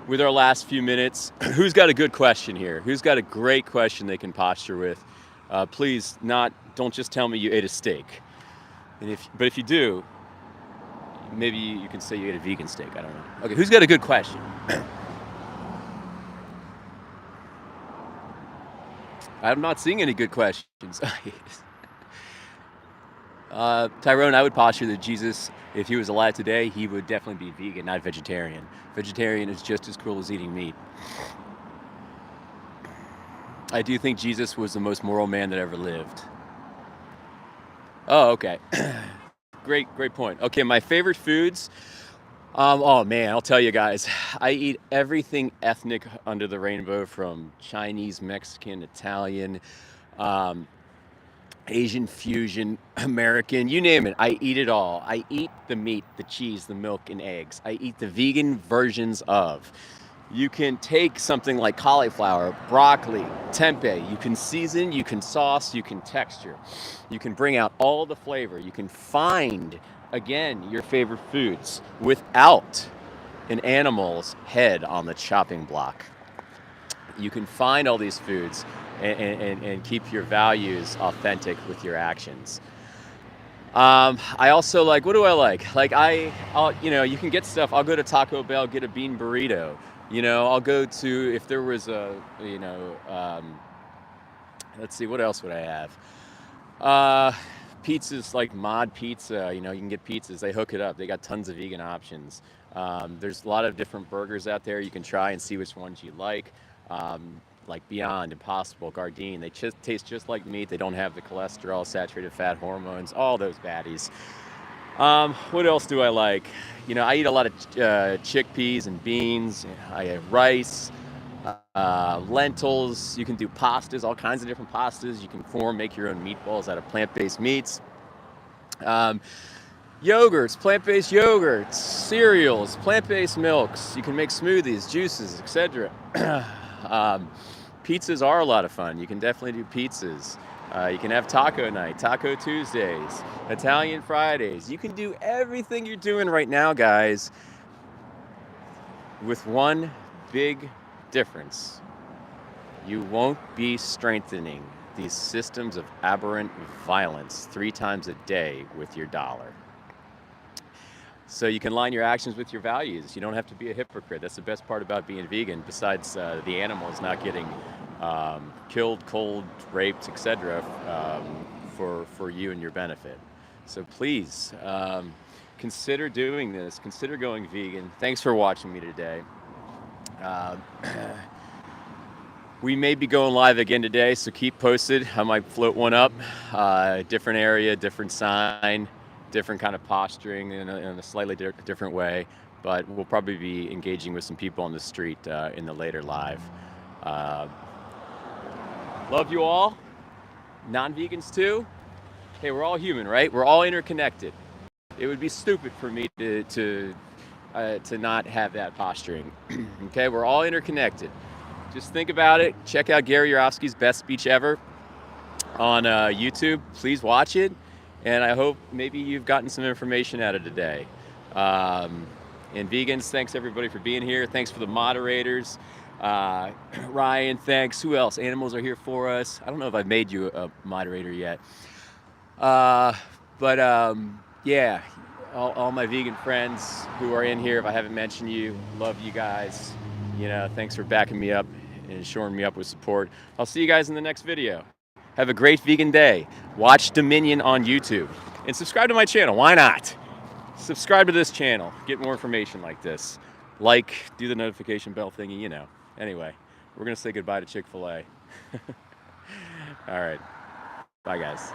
with our last few minutes, who's got a good question here? Who's got a great question they can posture with? Please, don't just tell me you ate a steak. But if you do, maybe you can say you ate a vegan steak. I don't know. Okay, who's got a good question? I'm not seeing any good questions. Tyrone, I would posture that Jesus, if he was alive today, he would definitely be vegan, not vegetarian. Vegetarian is just as cruel as eating meat. I do think Jesus was the most moral man that ever lived. Oh, okay. Great point. Okay, my favorite foods. Oh man, I'll tell you guys. I eat everything ethnic under the rainbow, from Chinese, Mexican, Italian, Asian fusion, American, you name it. I eat it all. I eat the meat, the cheese, the milk, and eggs. I eat the vegan versions of. You can take something like cauliflower, broccoli, tempeh. You can season, you can sauce, you can texture. You can bring out all the flavor. You can find, again, your favorite foods without an animal's head on the chopping block. You can find all these foods and keep your values authentic with your actions. I also like, what do I like? You can get stuff. I'll go to Taco Bell, get a bean burrito. I'll go to, if there was let's see, what else would I have? Pizzas like Mod Pizza, you can get pizzas. They hook it up. They got tons of vegan options. There's a lot of different burgers out there. You can try and see which ones you like. Like Beyond, Impossible, Gardein. They taste just like meat. They don't have the cholesterol, saturated fat, hormones, all those baddies. What else do I like? I eat a lot of chickpeas and beans. I have rice, lentils. You can do pastas, all kinds of different pastas. You can make your own meatballs out of plant-based meats. Yogurts, plant-based yogurts, cereals, plant-based milks. You can make smoothies, juices, etc. Pizzas are a lot of fun. You can definitely do pizzas. You can have taco night, Taco Tuesdays, Italian Fridays. You can do everything you're doing right now, guys, with one big difference. You won't be strengthening these systems of aberrant violence 3 times a day with your dollar. So you can line your actions with your values. You don't have to be a hypocrite. That's the best part about being vegan, besides the animals not getting killed, cold, raped, etc. For you and your benefit. So please consider doing this. Consider going vegan. Thanks for watching me today. We may be going live again today, so keep posted. I might float one up. Different area, different sign. different kind of posturing in a slightly different way, but we'll probably be engaging with some people on the street in the later live. Love you all. Non-vegans too. Hey, we're all human, right? We're all interconnected. It would be stupid for me to not have that posturing. Okay, we're all interconnected. Just think about it. Check out Gary Yourofsky's Best Speech Ever on YouTube. Please watch it. And I hope maybe you've gotten some information out of today. And vegans, thanks everybody for being here. Thanks for the moderators. Ryan, thanks. Who else? Animals are here for us. I don't know if I've made you a moderator yet. Yeah, all my vegan friends who are in here, if I haven't mentioned you, love you guys. You know, thanks for backing me up and shoring me up with support. I'll see you guys in the next video. Have a great vegan day. Watch Dominion on YouTube and subscribe to my channel. Why not? Subscribe to this channel. Get more information like this. Like, do the notification bell thingy, you know. Anyway, we're gonna say goodbye to Chick-fil-A. All right, bye guys.